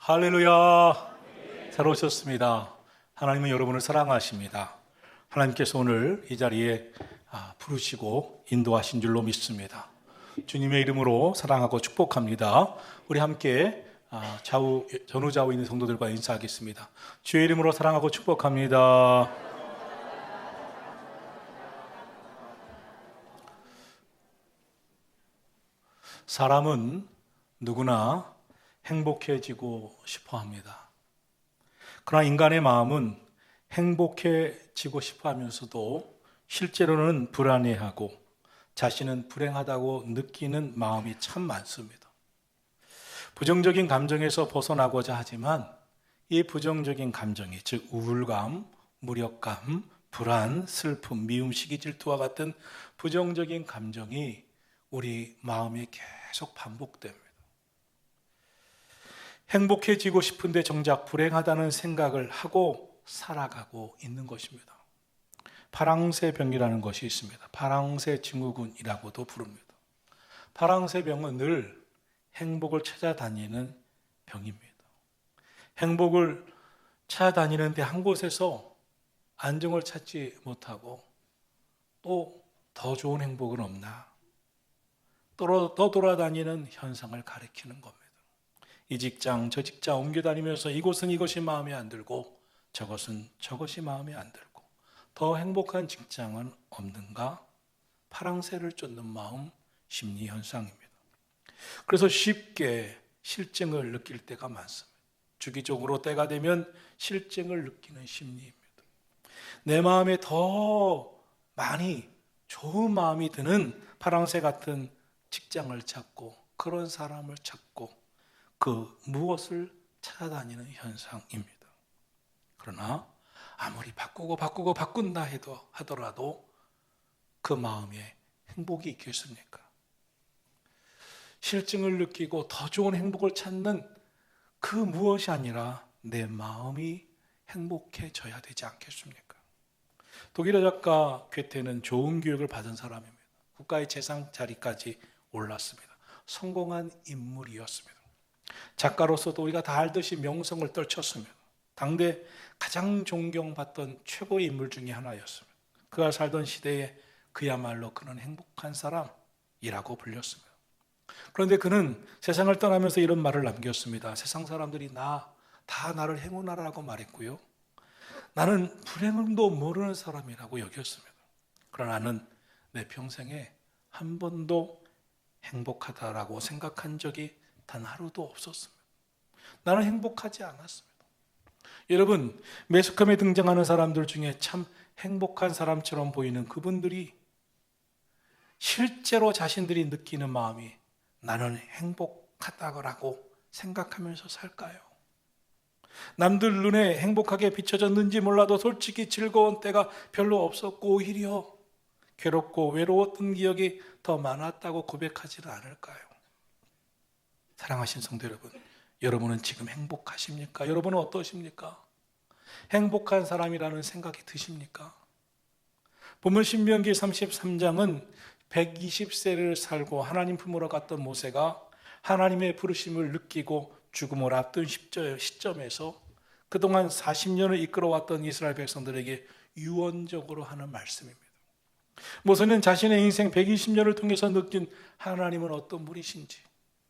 할렐루야. 잘 오셨습니다. 하나님은 여러분을 사랑하십니다. 하나님께서 오늘 이 자리에 부르시고 인도하신 줄로 믿습니다. 주님의 이름으로 사랑하고 축복합니다. 우리 함께 전후좌우 있는 성도들과 인사하겠습니다. 주의 이름으로 사랑하고 축복합니다. 사람은 누구나 행복해지고 싶어 합니다. 그러나 인간의 마음은 행복해지고 싶어 하면서도 실제로는 불안해하고 자신은 불행하다고 느끼는 마음이 참 많습니다. 부정적인 감정에서 벗어나고자 하지만 이 부정적인 감정이, 즉 우울감, 무력감, 불안, 슬픔, 미움, 시기, 질투와 같은 부정적인 감정이 우리 마음에 계속 반복됩니다. 행복해지고 싶은데 정작 불행하다는 생각을 하고 살아가고 있는 것입니다. 파랑새병이라는 것이 있습니다. 파랑새 증후군이라고도 부릅니다. 파랑새병은 늘 행복을 찾아다니는 병입니다. 행복을 찾아다니는데 한 곳에서 안정을 찾지 못하고 또 더 좋은 행복은 없나? 또 돌아다니는 현상을 가리키는 겁니다. 이 직장 저 직장 옮겨 다니면서 이곳은 이것이 마음에 안 들고 저것은 저것이 마음에 안 들고 더 행복한 직장은 없는가? 파랑새를 쫓는 마음, 심리 현상입니다. 그래서 쉽게 실증을 느낄 때가 많습니다. 주기적으로 때가 되면 실증을 느끼는 심리입니다. 내 마음에 더 많이 좋은 마음이 드는 파랑새 같은 직장을 찾고 그런 사람을 찾고 그 무엇을 찾아다니는 현상입니다. 그러나 아무리 바꾼다 하더라도 그 마음에 행복이 있겠습니까? 실증을 느끼고 더 좋은 행복을 찾는 그 무엇이 아니라 내 마음이 행복해져야 되지 않겠습니까? 독일의 작가 괴테는 좋은 교육을 받은 사람입니다. 국가의 재상 자리까지 올랐습니다. 성공한 인물이었습니다. 작가로서도 우리가 다 알듯이 명성을 떨쳤습니다. 당대 가장 존경받던 최고의 인물 중에 하나였습니다. 그가 살던 시대에 그야말로 그는 행복한 사람이라고 불렸습니다. 그런데 그는 세상을 떠나면서 이런 말을 남겼습니다. 세상 사람들이 다 나를 행운아라고 말했고요. 나는 불행도 모르는 사람이라고 여겼습니다. 그러나 나는 내 평생에 한 번도 행복하다라고 생각한 적이 단 하루도 없었습니다. 나는 행복하지 않았습니다. 여러분, 매스컴에 등장하는 사람들 중에 참 행복한 사람처럼 보이는 그분들이 실제로 자신들이 느끼는 마음이 나는 행복하다고 생각하면서 살까요? 남들 눈에 행복하게 비춰졌는지 몰라도 솔직히 즐거운 때가 별로 없었고 오히려 괴롭고 외로웠던 기억이 더 많았다고 고백하지는 않을까요? 사랑하신 성도 여러분, 여러분은 지금 행복하십니까? 여러분은 어떠십니까? 행복한 사람이라는 생각이 드십니까? 본문 신명기 33장은 120세를 살고 하나님 품으로 갔던 모세가 하나님의 부르심을 느끼고 죽음을 앞둔 시점에서 그동안 40년을 이끌어왔던 이스라엘 백성들에게 유언적으로 하는 말씀입니다. 모세는 자신의 인생 120년을 통해서 느낀 하나님은 어떤 분이신지,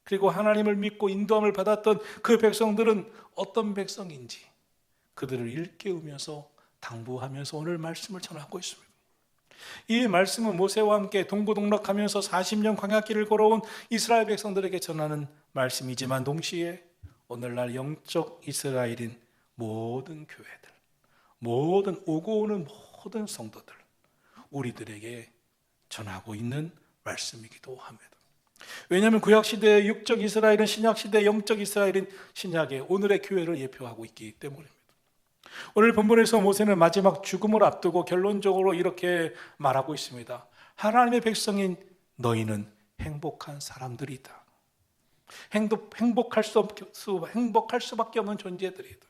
그리고 하나님을 믿고 인도함을 받았던 그 백성들은 어떤 백성인지 그들을 일깨우면서 당부하면서 오늘 말씀을 전하고 있습니다. 이 말씀은 모세와 함께 동고동락하면서 40년 광야길을 걸어온 이스라엘 백성들에게 전하는 말씀이지만 동시에 오늘날 영적 이스라엘인 모든 교회들, 모든 오고 오는 모든 성도들, 우리들에게 전하고 있는 말씀이기도 합니다. 왜냐하면 구약시대의 육적 이스라엘은 신약시대의 영적 이스라엘인 신약의 오늘의 교회를 예표하고 있기 때문입니다. 오늘 본문에서 모세는 마지막 죽음을 앞두고 결론적으로 이렇게 말하고 있습니다. 하나님의 백성인 너희는 행복한 사람들이다. 행복할 수밖에 없는 존재들이다.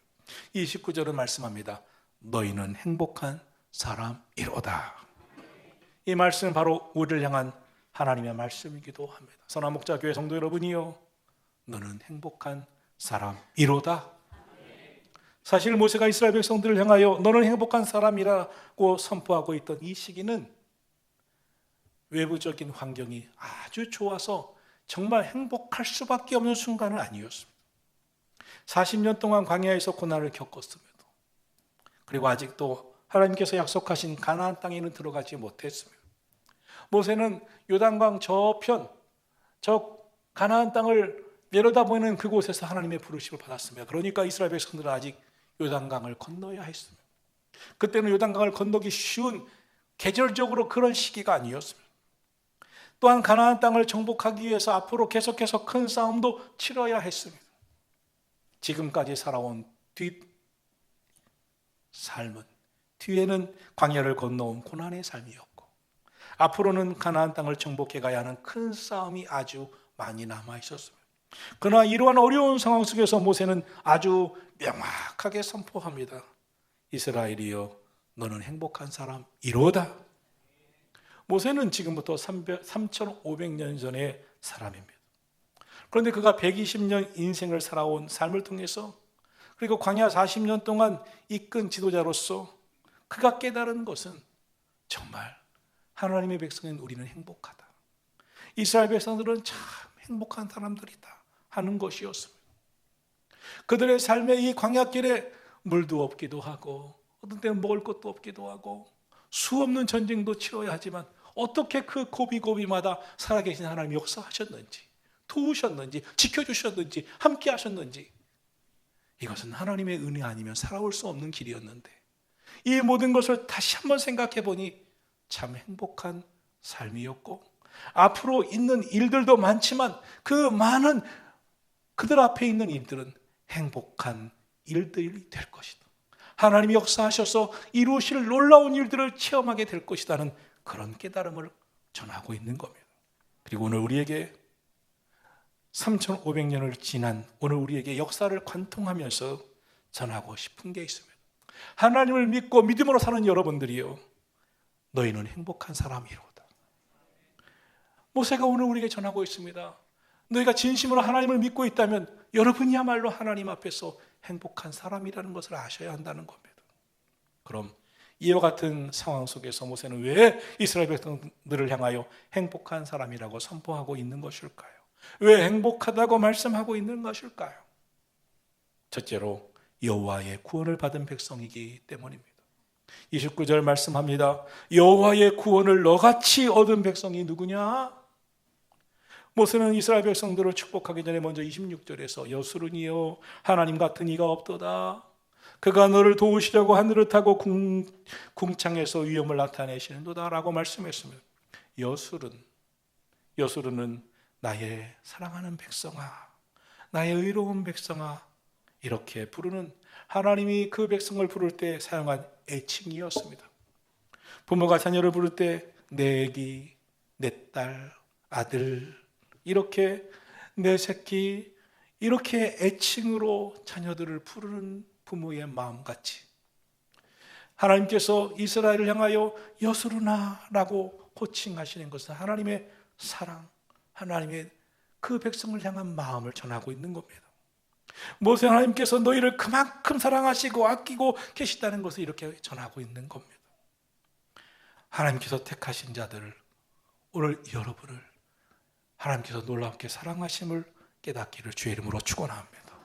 29절은 말씀합니다. 너희는 행복한 사람이로다. 이 말씀은 바로 우리를 향한 하나님의 말씀이기도 합니다. 선한 목자 교회 성도 여러분이요, 너는 행복한 사람이로다. 사실 모세가 이스라엘 백성들을 향하여 너는 행복한 사람이라고 선포하고 있던 이 시기는 외부적인 환경이 아주 좋아서 정말 행복할 수밖에 없는 순간은 아니었습니다. 40년 동안 광야에서 고난을 겪었음에도, 그리고 아직도 하나님께서 약속하신 가나안 땅에는 들어가지 못했습니다. 모세는 요단강 저편, 저 가나안 땅을 내려다보는 그곳에서 하나님의 부르심을 받았습니다. 그러니까 이스라엘 백성들은 아직 요단강을 건너야 했습니다. 그때는 요단강을 건너기 쉬운 계절적으로 그런 시기가 아니었습니다. 또한 가나안 땅을 정복하기 위해서 앞으로 계속해서 큰 싸움도 치러야 했습니다. 지금까지 살아온 삶은, 뒤에는 광야를 건너온 고난의 삶이었고, 앞으로는 가나안 땅을 정복해 가야 하는 큰 싸움이 아주 많이 남아 있었습니다. 그러나 이러한 어려운 상황 속에서 모세는 아주 명확하게 선포합니다. 이스라엘이여, 너는 행복한 사람이로다. 모세는 지금부터 3,500년 전의 사람입니다. 그런데 그가 120년 인생을 살아온 삶을 통해서, 그리고 광야 40년 동안 이끈 지도자로서 그가 깨달은 것은 정말 하나님의 백성인 우리는 행복하다, 이스라엘 백성들은 참 행복한 사람들이다 하는 것이었습니다. 그들의 삶의 이 광야길에 물도 없기도 하고, 어떤 때는 먹을 것도 없기도 하고, 수없는 전쟁도 치러야 하지만 어떻게 그 고비고비마다 살아계신 하나님이 역사하셨는지, 도우셨는지, 지켜주셨는지, 함께 하셨는지, 이것은 하나님의 은혜 아니면 살아올 수 없는 길이었는데, 이 모든 것을 다시 한번 생각해 보니 참 행복한 삶이었고, 앞으로 있는 일들도 많지만 그 많은 그들 앞에 있는 일들은 행복한 일들이 될 것이다, 하나님이 역사하셔서 이루실 놀라운 일들을 체험하게 될 것이라는 그런 깨달음을 전하고 있는 겁니다. 그리고 오늘 우리에게 3,500년을 지난 오늘 우리에게 역사를 관통하면서 전하고 싶은 게 있습니다. 하나님을 믿고 믿음으로 사는 여러분들이요, 너희는 행복한 사람이로다. 모세가 오늘 우리에게 전하고 있습니다. 너희가 진심으로 하나님을 믿고 있다면 여러분이야말로 하나님 앞에서 행복한 사람이라는 것을 아셔야 한다는 겁니다. 그럼 이와 같은 상황 속에서 모세는 왜 이스라엘 백성들을 향하여 행복한 사람이라고 선포하고 있는 것일까요? 왜 행복하다고 말씀하고 있는 것일까요? 첫째로 여호와의 구원을 받은 백성이기 때문입니다. 29절 말씀합니다. 여호와의 구원을 너같이 얻은 백성이 누구냐? 모세는 이스라엘 백성들을 축복하기 전에 먼저 26절에서 여수르니여 하나님 같은 이가 없도다. 그가 너를 도우시려고 하늘을 타고 궁창에서 위엄을 나타내시는도다 라고 말씀했습니다. 여수르는 나의 사랑하는 백성아, 나의 의로운 백성아, 이렇게 부르는, 하나님이 그 백성을 부를 때 사용한 애칭이었습니다. 부모가 자녀를 부를 때 내 애기, 내 딸, 아들, 이렇게 내 새끼, 이렇게 애칭으로 자녀들을 부르는 부모의 마음같이 하나님께서 이스라엘을 향하여 여수르나라고 호칭하시는 것은 하나님의 사랑, 하나님의 그 백성을 향한 마음을 전하고 있는 겁니다. 모세 하나님께서 너희를 그만큼 사랑하시고 아끼고 계시다는 것을 이렇게 전하고 있는 겁니다. 하나님께서 택하신 자들을, 오늘 여러분을 하나님께서 놀랍게 사랑하심을 깨닫기를 주의 이름으로 축원합니다.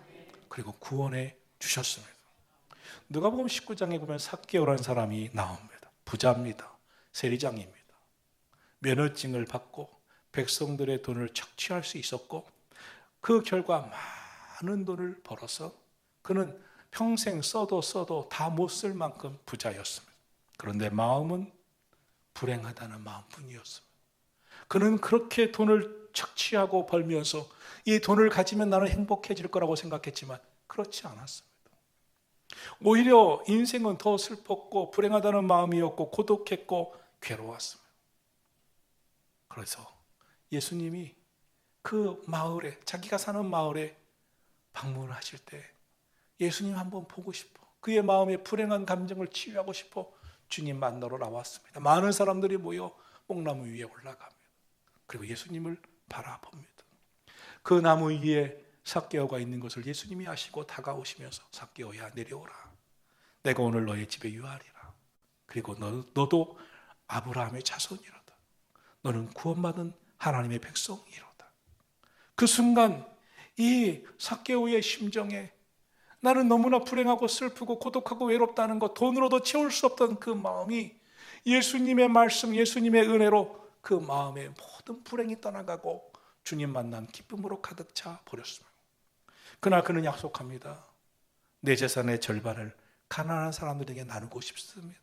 그리고 구원해 주셨습니다. 누가복음 19장에 보면 삭개오라는 사람이 나옵니다. 부자입니다. 세리장입니다. 면허증을 받고 백성들의 돈을 착취할 수 있었고, 그 결과 많은 돈을 벌어서 그는 평생 써도 다 못 쓸 만큼 부자였습니다. 그런데 마음은 불행하다는 마음뿐이었습니다. 그는 그렇게 돈을 착취하고 벌면서 이 돈을 가지면 나는 행복해질 거라고 생각했지만 그렇지 않았습니다. 오히려 인생은 더 슬펐고 불행하다는 마음이었고 고독했고 괴로웠습니다. 그래서 예수님이 그 마을에, 자기가 사는 마을에 방문을 하실 때 예수님 한번 보고 싶어, 그의 마음의 불행한 감정을 치유하고 싶어 주님 만나러 나왔습니다. 많은 사람들이 모여 뽕나무 위에 올라갑니다. 그리고 예수님을 바라봅니다. 그 나무 위에 삭개오가 있는 것을 예수님이 아시고 다가오시면서 삭개오야 내려오라. 내가 오늘 너의 집에 유하리라. 그리고 너도 아브라함의 자손이로다. 너는 구원받은 하나님의 백성이로다. 그 순간 이 삭개오의 심정에 나는 너무나 불행하고 슬프고 고독하고 외롭다는 것, 돈으로도 채울 수 없던 그 마음이 예수님의 말씀, 예수님의 은혜로 그 마음의 모든 불행이 떠나가고 주님 만난 기쁨으로 가득 차 버렸습니다. 그러나 그는 약속합니다. 내 재산의 절반을 가난한 사람들에게 나누고 싶습니다.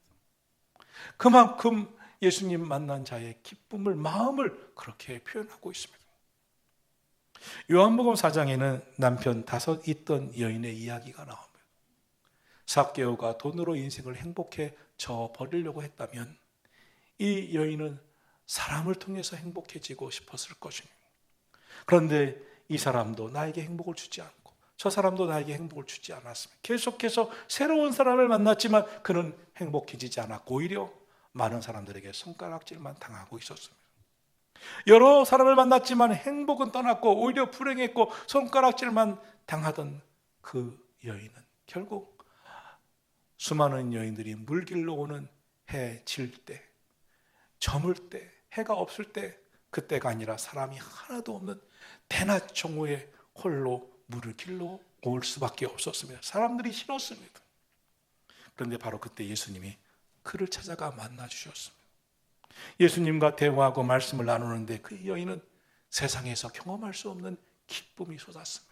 그만큼 예수님 만난 자의 기쁨을, 마음을 그렇게 표현하고 있습니다. 요한복음 4장에는 남편 5 있던 여인의 이야기가 나옵니다. 삭개오가 돈으로 인생을 행복해져 버리려고 했다면 이 여인은 사람을 통해서 행복해지고 싶었을 것입니다. 그런데 이 사람도 나에게 행복을 주지 않고 저 사람도 나에게 행복을 주지 않았습니다. 계속해서 새로운 사람을 만났지만 그는 행복해지지 않았고 오히려 많은 사람들에게 손가락질만 당하고 있었습니다. 여러 사람을 만났지만 행복은 떠났고 오히려 불행했고 손가락질만 당하던 그 여인은 결국 수많은 여인들이 물길로 오는 해 질 때, 저물 때, 해가 없을 때, 그때가 아니라 사람이 하나도 없는 대낮 정오에 홀로 물을 길러 올 수밖에 없었습니다. 사람들이 싫었습니다. 그런데 바로 그때 예수님이 그를 찾아가 만나 주셨습니다. 예수님과 대화하고 말씀을 나누는데 그 여인은 세상에서 경험할 수 없는 기쁨이 솟았습니다.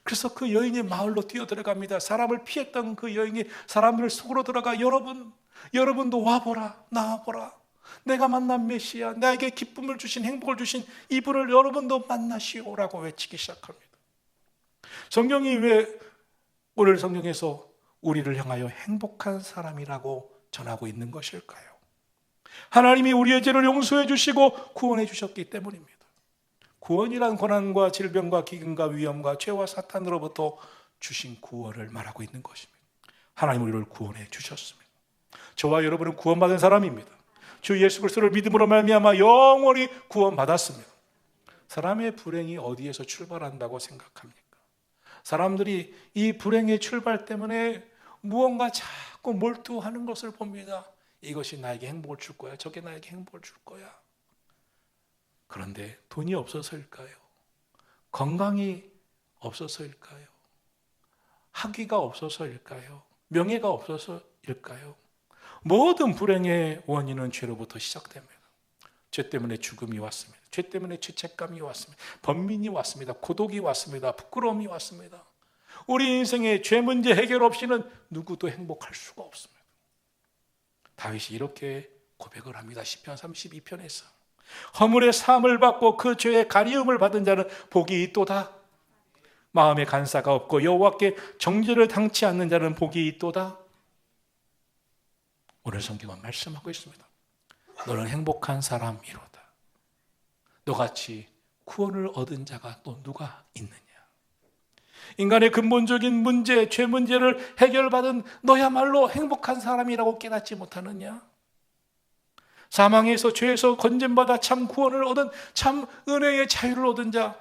그래서 그 여인이 마을로 뛰어들어갑니다. 사람을 피했던 그 여인이 사람들 속으로 들어가 여러분도 와보라, 나와보라. 내가 만난 메시아, 나에게 기쁨을 주신, 행복을 주신 이분을 여러분도 만나시오라고 외치기 시작합니다. 성경이 왜 오늘 성경에서 우리를 향하여 행복한 사람이라고 전하고 있는 것일까요? 하나님이 우리의 죄를 용서해 주시고 구원해 주셨기 때문입니다. 구원이란 고난과 질병과 기근과 위험과 죄와 사탄으로부터 주신 구원을 말하고 있는 것입니다. 하나님 우리를 구원해 주셨습니다. 저와 여러분은 구원받은 사람입니다. 주 예수 그리스도를 믿음으로 말미암아 영원히 구원받았습니다. 사람의 불행이 어디에서 출발한다고 생각합니까? 사람들이 이 불행의 출발 때문에 무언가 자꾸 몰두하는 것을 봅니다. 이것이 나에게 행복을 줄 거야. 저게 나에게 행복을 줄 거야. 그런데 돈이 없어서일까요? 건강이 없어서일까요? 학위가 없어서일까요? 명예가 없어서일까요? 모든 불행의 원인은 죄로부터 시작됩니다. 죄 때문에 죽음이 왔습니다. 죄 때문에 죄책감이 왔습니다. 번민이 왔습니다. 고독이 왔습니다. 부끄러움이 왔습니다. 우리 인생의 죄 문제 해결 없이는 누구도 행복할 수가 없습니다. 다윗이 이렇게 고백을 합니다. 시편 32편에서 허물의 사함을 받고 그 죄의 가리움을 받은 자는 복이 있도다. 마음에 간사가 없고 여호와께 정죄를 당치 않는 자는 복이 있도다. 오늘 성경은 말씀하고 있습니다. 너는 행복한 사람이로다. 너같이 구원을 얻은 자가 또 누가 있느냐? 인간의 근본적인 문제, 죄 문제를 해결받은 너야말로 행복한 사람이라고 깨닫지 못하느냐? 사망에서 죄에서 건진받아 참 구원을 얻은 참 은혜의 자유를 얻은 자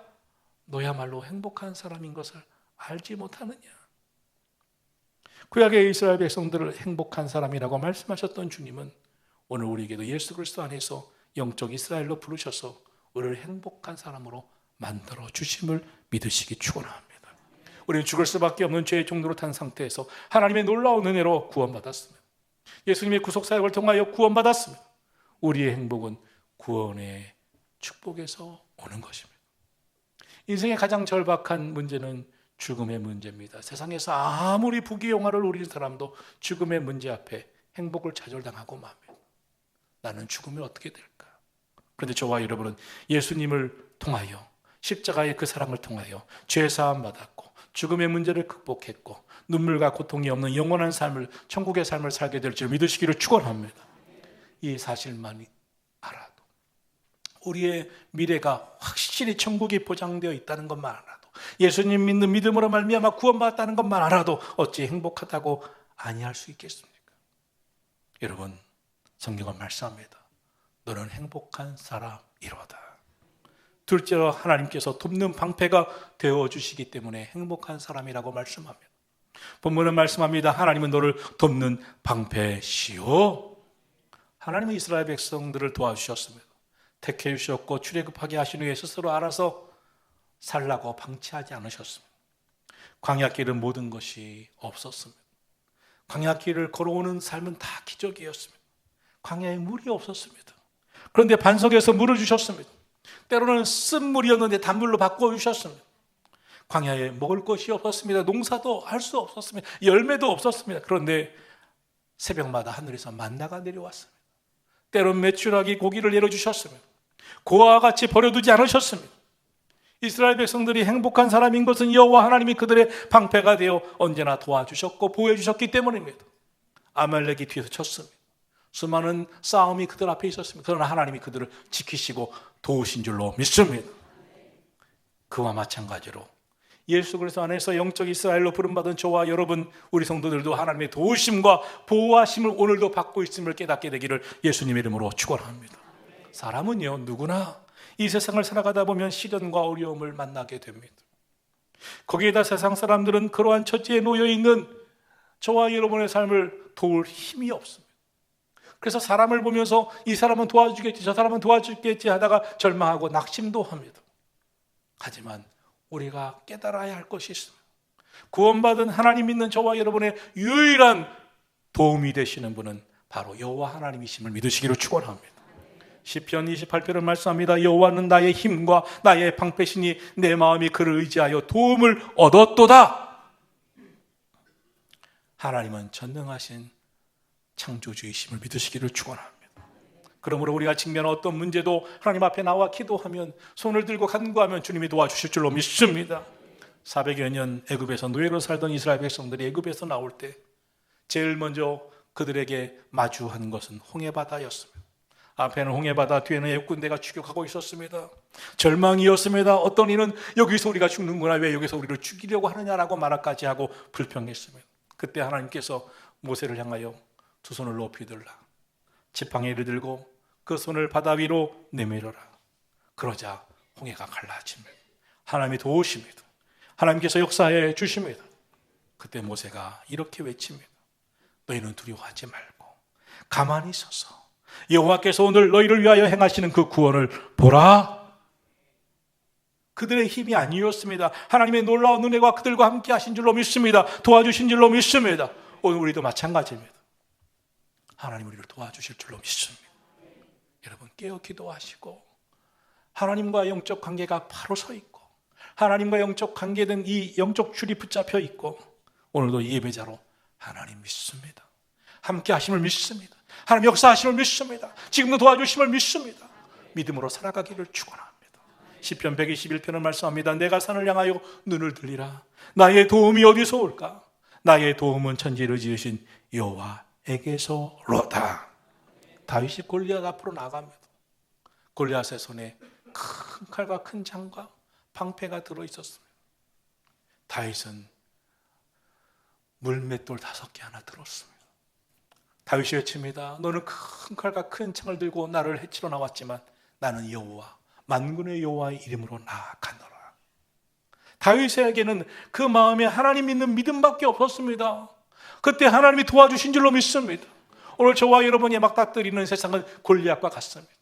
너야말로 행복한 사람인 것을 알지 못하느냐? 구약의 이스라엘 백성들을 행복한 사람이라고 말씀하셨던 주님은 오늘 우리에게도 예수 그리스도 안에서 영적 이스라엘로 부르셔서 우리를 행복한 사람으로 만들어 주심을 믿으시기 축원합니다. 우리는 죽을 수밖에 없는 죄의 종로로 탄 상태에서 하나님의 놀라운 은혜로 구원받았습니다. 예수님의 구속사역을 통하여 구원받았습니다. 우리의 행복은 구원의 축복에서 오는 것입니다. 인생의 가장 절박한 문제는 죽음의 문제입니다. 세상에서 아무리 부귀영화를 누리는 사람도 죽음의 문제 앞에 행복을 좌절당하고 맙니다. 나는 죽으면 어떻게 될까? 그런데 저와 여러분은 예수님을 통하여 십자가의 그 사랑을 통하여 죄 사함 받았고 죽음의 문제를 극복했고 눈물과 고통이 없는 영원한 삶을, 천국의 삶을 살게 될 줄 믿으시기를 축원합니다. 이 사실만 알아도, 우리의 미래가 확실히 천국이 보장되어 있다는 것만 알아도, 예수님 믿는 믿음으로 말미암아 구원받았다는 것만 알아도 어찌 행복하다고 아니할 수 있겠습니까? 여러분, 성경은 말씀합니다. 너는 행복한 사람이로다. 둘째로 하나님께서 돕는 방패가 되어주시기 때문에 행복한 사람이라고 말씀합니다. 본문은 말씀합니다. 하나님은 너를 돕는 방패시오. 하나님은 이스라엘 백성들을 도와주셨습니다. 택해 주셨고 출애굽하게 하신 후에 스스로 알아서 살라고 방치하지 않으셨습니다. 광야길은 모든 것이 없었습니다. 광야길을 걸어오는 삶은 다 기적이었습니다. 광야에 물이 없었습니다. 그런데 반석에서 물을 주셨습니다. 때로는 쓴 물이었는데 단물로 바꿔주셨습니다. 광야에 먹을 것이 없었습니다. 농사도 할 수 없었습니다. 열매도 없었습니다. 그런데 새벽마다 하늘에서 만나가 내려왔습니다. 때로는 메추라기 고기를 내려주셨습니다. 고아와 같이 버려두지 않으셨습니다. 이스라엘 백성들이 행복한 사람인 것은 여호와 하나님이 그들의 방패가 되어 언제나 도와주셨고 보호해 주셨기 때문입니다. 아말렉이 뒤에서 쳤습니다. 수많은 싸움이 그들 앞에 있었습니다. 그러나 하나님이 그들을 지키시고 도우신 줄로 믿습니다. 그와 마찬가지로 예수 그리스도 안에서 영적 이스라엘로 부름받은 저와 여러분, 우리 성도들도 하나님의 도우심과 보호하심을 오늘도 받고 있음을 깨닫게 되기를 예수님의 이름으로 축원합니다. 사람은요, 누구나 이 세상을 살아가다 보면 시련과 어려움을 만나게 됩니다. 거기에다 세상 사람들은 그러한 처지에 놓여 있는 저와 여러분의 삶을 도울 힘이 없습니다. 그래서 사람을 보면서 이 사람은 도와주겠지, 저 사람은 도와주겠지 하다가 절망하고 낙심도 합니다. 하지만 우리가 깨달아야 할 것이 있습니다. 구원받은 하나님 믿는 저와 여러분의 유일한 도움이 되시는 분은 바로 여호와 하나님이심을 믿으시기를 축원합니다. 시편 28편은 말씀합니다. 여호와는 나의 힘과 나의 방패시니 내 마음이 그를 의지하여 도움을 얻었도다. 하나님은 전능하신 창조주이심을 믿으시기를 축원합니다. 그러므로 우리가 직면한 어떤 문제도 하나님 앞에 나와 기도하면, 손을 들고 간구하면 주님이 도와주실 줄로 믿습니다. 400여 년 애굽에서 노예로 살던 이스라엘 백성들이 애굽에서 나올 때 제일 먼저 그들에게 마주한 것은 홍해바다였습니다. 앞에는 홍해바다, 뒤에는 애국 군대가 추격하고 있었습니다. 절망이었습니다. 어떤 이는 여기서 우리가 죽는구나, 왜 여기서 우리를 죽이려고 하느냐라고 말까지 하고 불평했습니다. 그때 하나님께서 모세를 향하여 두 손을 높이 들라, 지팡이를 들고 그 손을 바다 위로 내밀어라. 그러자 홍해가 갈라집니다. 하나님이 도우십니다. 하나님께서 역사해 주십니다. 그때 모세가 이렇게 외칩니다. 너희는 두려워하지 말고 가만히 서서 여호와께서 오늘 너희를 위하여 행하시는 그 구원을 보라. 그들의 힘이 아니었습니다. 하나님의 놀라운 은혜가 그들과 함께 하신 줄로 믿습니다. 도와주신 줄로 믿습니다. 오늘 우리도 마찬가지입니다. 하나님 우리를 도와주실 줄로 믿습니다. 여러분 깨어 기도하시고 하나님과 영적 관계가 바로 서 있고 하나님과 영적 관계된 이 영적 줄이 붙잡혀 있고 오늘도 예배자로 하나님 믿습니다. 함께 하심을 믿습니다. 하나님 역사하심을 믿습니다. 지금도 도와주심을 믿습니다. 믿음으로 살아가기를 축원합니다. 시편 121편은 말씀합니다. 내가 산을 향하여 눈을 들리라. 나의 도움이 어디서 올까? 나의 도움은 천지를 지으신 여호와에게서로다. 다윗이 골리앗 앞으로 나갑니다. 골리앗의 손에 큰 칼과 큰 창과 방패가 들어있었습니다. 다윗은 물맷돌 5개 하나 들었습니다. 다윗이 외칩니다. 너는 큰 칼과 큰 창을 들고 나를 해치러 나왔지만 나는 여호와 만군의 여호와의 이름으로 나아가노라. 다윗에게는 그 마음에 하나님 믿는 믿음밖에 없었습니다. 그때 하나님이 도와주신 줄로 믿습니다. 오늘 저와 여러분이 맞닥뜨리는 세상은 골리앗과 같습니다.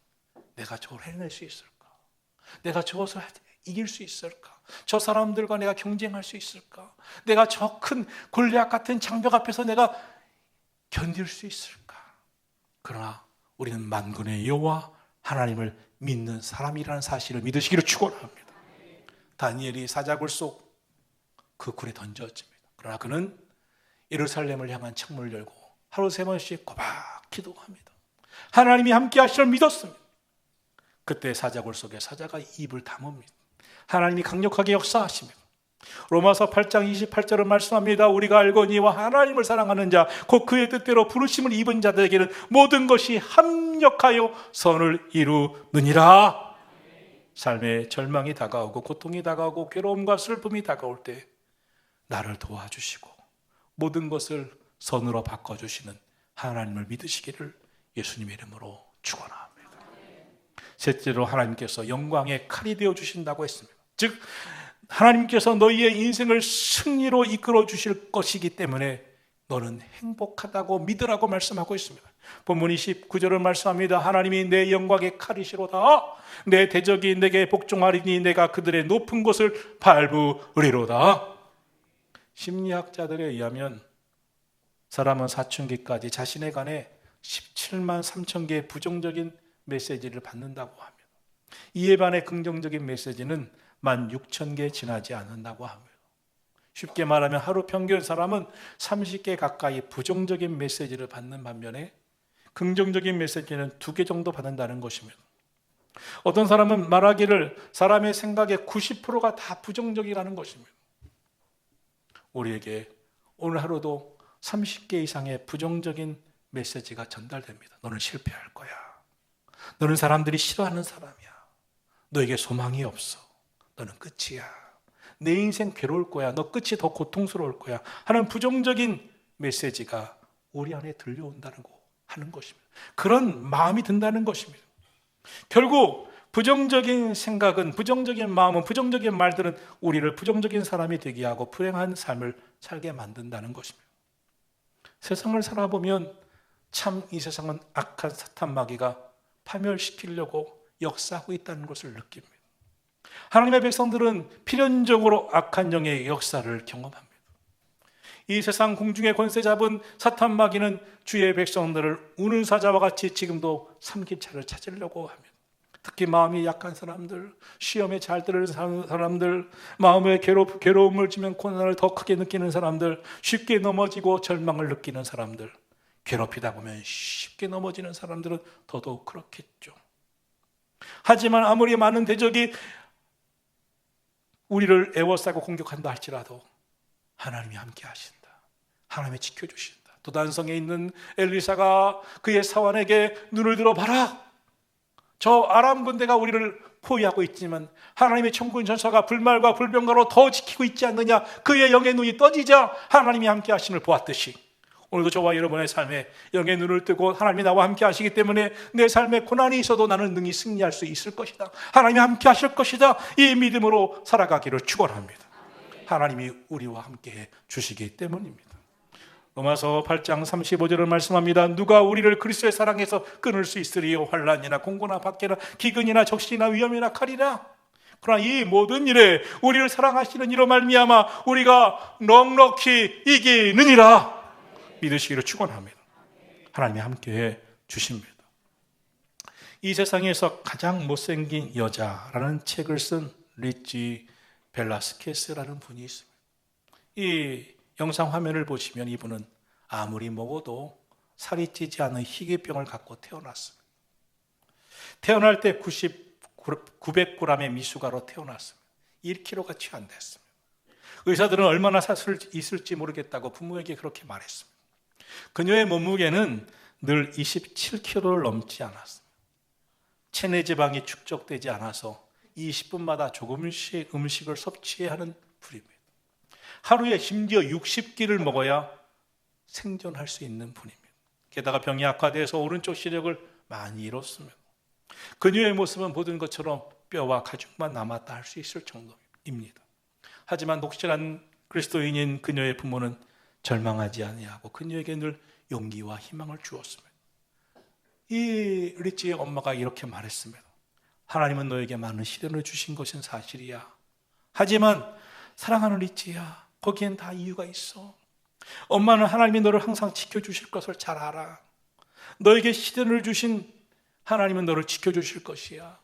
내가 저걸 해낼 수 있을까? 내가 저것을 이길 수 있을까? 저 사람들과 내가 경쟁할 수 있을까? 내가 저 큰 골리앗 같은 장벽 앞에서 내가 견딜 수 있을까? 그러나 우리는 만군의 여호와 하나님을 믿는 사람이라는 사실을 믿으시기를 축원합니다. 다니엘이 사자굴 속 그 굴에 던져집니다. 그러나 그는 예루살렘을 향한 창문을 열고 하루 3번씩 꼬박 기도합니다. 하나님이 함께 하시를 믿었습니다. 그때 사자굴 속에 사자가 입을 다뭅니다. 하나님이 강력하게 역사하십니다. 로마서 8장 28절은 말씀합니다. 우리가 알거니와 하나님을 사랑하는 자 곧 그의 뜻대로 부르심을 입은 자들에게는 모든 것이 합력하여 선을 이루느니라. 삶에 절망이 다가오고 고통이 다가오고 괴로움과 슬픔이 다가올 때 나를 도와주시고 모든 것을 선으로 바꿔주시는 하나님을 믿으시기를 예수님의 이름으로 축원합니다. 셋째로 하나님께서 영광의 칼이 되어 주신다고 했습니다. 즉 하나님께서 너희의 인생을 승리로 이끌어 주실 것이기 때문에 너는 행복하다고 믿으라고 말씀하고 있습니다. 본문 29절을 말씀합니다. 하나님이 내 영광의 칼이시로다. 내 대적이 내게 복종하리니 내가 그들의 높은 곳을 밟으리로다. 심리학자들에 의하면 사람은 사춘기까지 자신에 관해 17만 3천 개의 부정적인 메시지를 받는다고 합니다. 이에 반해 긍정적인 메시지는 16,000개 지나지 않는다고 합니다. 쉽게 말하면 하루 평균 사람은 30개 가까이 부정적인 메시지를 받는 반면에 긍정적인 메시지는 2개 정도 받는다는 것입니다. 어떤 사람은 말하기를 사람의 생각의 90%가 다 부정적이라는 것입니다. 우리에게 오늘 하루도 30개 이상의 부정적인 메시지가 전달됩니다. 너는 실패할 거야. 너는 사람들이 싫어하는 사람이야. 너에게 소망이 없어. 너는 끝이야. 내 인생 괴로울 거야. 너 끝이 더 고통스러울 거야. 하는 부정적인 메시지가 우리 안에 들려온다는 거 하는 것입니다. 그런 마음이 든다는 것입니다. 결국 부정적인 생각은, 부정적인 마음은, 부정적인 말들은 우리를 부정적인 사람이 되게 하고 불행한 삶을 살게 만든다는 것입니다. 세상을 살아보면 참 이 세상은 악한 사탄 마귀가 파멸시키려고 역사하고 있다는 것을 느낍니다. 하나님의 백성들은 필연적으로 악한 영의 역사를 경험합니다. 이 세상 공중의 권세 잡은 사탄 마귀는 주의 백성들을 우는 사자와 같이 지금도 삼키차를 찾으려고 합니다. 특히 마음이 약한 사람들, 시험에 잘 들을 사람들, 마음에 괴로움을 주면 고난을 더 크게 느끼는 사람들, 쉽게 넘어지고 절망을 느끼는 사람들, 괴롭히다 보면 쉽게 넘어지는 사람들은 더더욱 그렇겠죠. 하지만 아무리 많은 대적이 우리를 애워싸고 공격한다 할지라도 하나님이 함께 하신다. 하나님이 지켜주신다. 도단성에 있는 엘리사가 그의 사환에게 눈을 들어봐라. 저 아람 군대가 우리를 포위하고 있지만 하나님의 천군 전사가 불말과 불병거로 더 지키고 있지 않느냐. 그의 영의 눈이 떠지자 하나님이 함께 하심을 보았듯이 오늘도 저와 여러분의 삶에 영의 눈을 뜨고 하나님이 나와 함께 하시기 때문에 내 삶에 고난이 있어도 나는 능히 승리할 수 있을 것이다. 하나님이 함께 하실 것이다. 이 믿음으로 살아가기를 축원합니다. 하나님이 우리와 함께 해 주시기 때문입니다. 로마서 8장 35절을 말씀합니다. 누가 우리를 그리스도의 사랑에서 끊을 수 있으리요. 환난이나 공고나 박해나 기근이나 적시나 위험이나 칼이나. 그러나 이 모든 일에 우리를 사랑하시는 이로 말미암아 우리가 넉넉히 이기느니라 믿으시기를 축원합니다. 하나님이 함께해 주십니다. 이 세상에서 가장 못생긴 여자라는 책을 쓴 리치 벨라스케스라는 분이 있습니다. 이 영상 화면을 보시면 이분은 아무리 먹어도 살이 찌지 않은 희귀병을 갖고 태어났습니다. 태어날 때 900g의 미숙아로 태어났습니다. 1kg가 채 안 됐습니다. 의사들은 얼마나 살 수 있을지 모르겠다고 부모에게 그렇게 말했습니다. 그녀의 몸무게는 늘 27kg를 넘지 않았습니다. 체내 지방이 축적되지 않아서 20분마다 조금씩 음식을 섭취해야 하는 분입니다. 하루에 심지어 60끼를 먹어야 생존할 수 있는 분입니다. 게다가 병이 악화돼서 오른쪽 시력을 많이 잃었습니다. 그녀의 모습은 모든 것처럼 뼈와 가죽만 남았다 할 수 있을 정도입니다. 하지만 독실한 그리스도인인 그녀의 부모는 절망하지 아니하고 그녀에게 늘 용기와 희망을 주었습니다. 이 리치의 엄마가 이렇게 말했습니다. 하나님은 너에게 많은 시련을 주신 것은 사실이야. 하지만 사랑하는 리치야, 거기엔 다 이유가 있어. 엄마는 하나님이 너를 항상 지켜주실 것을 잘 알아. 너에게 시련을 주신 하나님은 너를 지켜주실 것이야.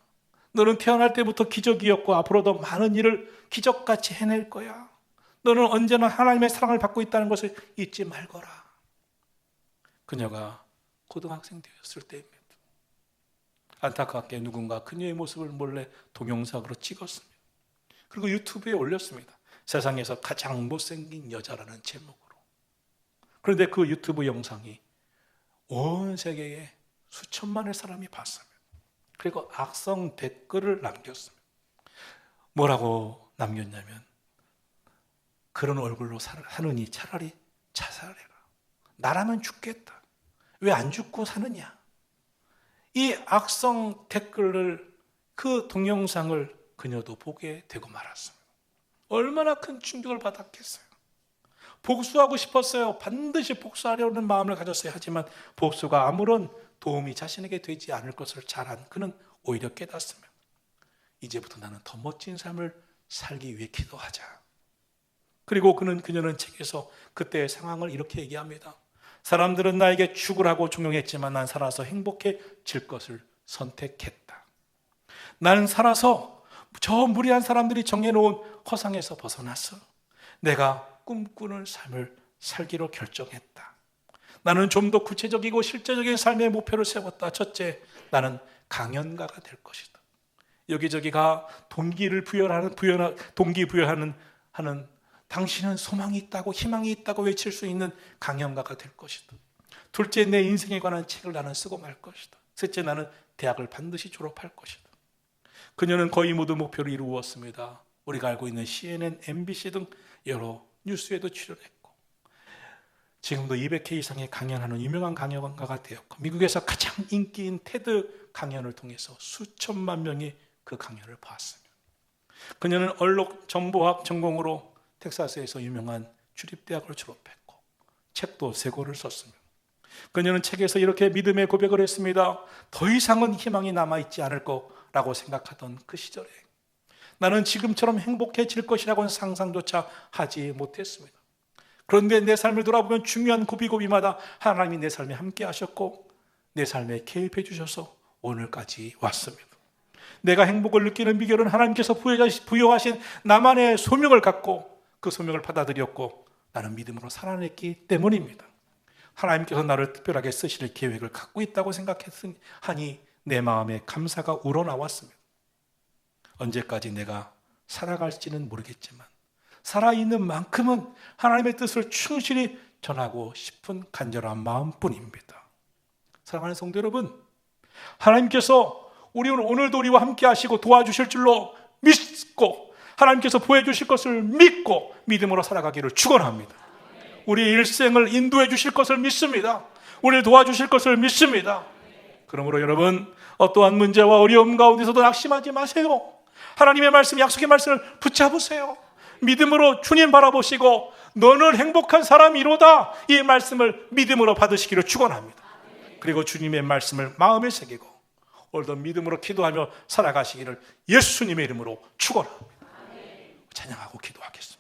너는 태어날 때부터 기적이었고 앞으로도 많은 일을 기적같이 해낼 거야. 너는 언제나 하나님의 사랑을 받고 있다는 것을 잊지 말거라. 그녀가 고등학생 되었을 때입니다. 안타깝게 누군가 그녀의 모습을 몰래 동영상으로 찍었습니다. 그리고 유튜브에 올렸습니다. 세상에서 가장 못생긴 여자라는 제목으로. 그런데 그 유튜브 영상이 온 세계에 수천만의 사람이 봤습니다. 그리고 악성 댓글을 남겼습니다. 뭐라고 남겼냐면 그런 얼굴로 사느니 차라리 자살해라. 나라면 죽겠다. 왜 안 죽고 사느냐. 이 악성 댓글을, 그 동영상을 그녀도 보게 되고 말았습니다. 얼마나 큰 충격을 받았겠어요. 복수하고 싶었어요. 반드시 복수하려는 마음을 가졌어요. 하지만 복수가 아무런 도움이 자신에게 되지 않을 것을 잘 안 그는 오히려 깨닫습니다. 이제부터 나는 더 멋진 삶을 살기 위해 기도하자. 그리고 그녀는 책에서 그때의 상황을 이렇게 얘기합니다. 사람들은 나에게 죽으라고 종용했지만 난 살아서 행복해질 것을 선택했다. 나는 살아서 저 무리한 사람들이 정해놓은 허상에서 벗어났어. 내가 꿈꾸는 삶을 살기로 결정했다. 나는 좀 더 구체적이고 실제적인 삶의 목표를 세웠다. 첫째, 나는 강연가가 될 것이다. 여기저기가 동기부여하는 당신은 소망이 있다고, 희망이 있다고 외칠 수 있는 강연가가 될 것이다. 둘째, 내 인생에 관한 책을 나는 쓰고 말 것이다. 셋째, 나는 대학을 반드시 졸업할 것이다. 그녀는 거의 모두 목표를 이루었습니다. 우리가 알고 있는 CNN, MBC 등 여러 뉴스에도 출연했고, 지금도 200회 이상의 강연하는 유명한 강연가가 되었고, 미국에서 가장 인기인 테드 강연을 통해서 수천만 명이 그 강연을 봤습니다. 그녀는 언론 정보학 전공으로 텍사스에서 유명한 주립대학을 졸업했고 책도 3권을 썼습니다. 그녀는 책에서 이렇게 믿음의 고백을 했습니다. 더 이상은 희망이 남아있지 않을 거라고 생각하던 그 시절에 나는 지금처럼 행복해질 것이라고는 상상조차 하지 못했습니다. 그런데 내 삶을 돌아보면 중요한 고비고비마다 하나님이 내 삶에 함께 하셨고 내 삶에 개입해 주셔서 오늘까지 왔습니다. 내가 행복을 느끼는 비결은 하나님께서 부여하신 나만의 소명을 갖고 그 소명을 받아들였고 나는 믿음으로 살아냈기 때문입니다. 하나님께서 나를 특별하게 쓰실 계획을 갖고 있다고 생각하니 내 마음에 감사가 우러나왔습니다. 언제까지 내가 살아갈지는 모르겠지만 살아있는 만큼은 하나님의 뜻을 충실히 전하고 싶은 간절한 마음뿐입니다. 사랑하는 성도 여러분, 하나님께서 오늘도 우리와 함께 하시고 도와주실 줄로 믿고 하나님께서 보여주실 것을 믿고 믿음으로 살아가기를 축원합니다. 우리의 일생을 인도해 주실 것을 믿습니다. 우리를 도와주실 것을 믿습니다. 그러므로 여러분, 어떠한 문제와 어려움 가운데서도 낙심하지 마세요. 하나님의 말씀, 약속의 말씀을 붙잡으세요. 믿음으로 주님 바라보시고 너는 행복한 사람이로다, 이 말씀을 믿음으로 받으시기를 축원합니다. 그리고 주님의 말씀을 마음에 새기고 오늘도 믿음으로 기도하며 살아가시기를 예수님의 이름으로 축원합니다. 찬양하고 기도하겠습니다.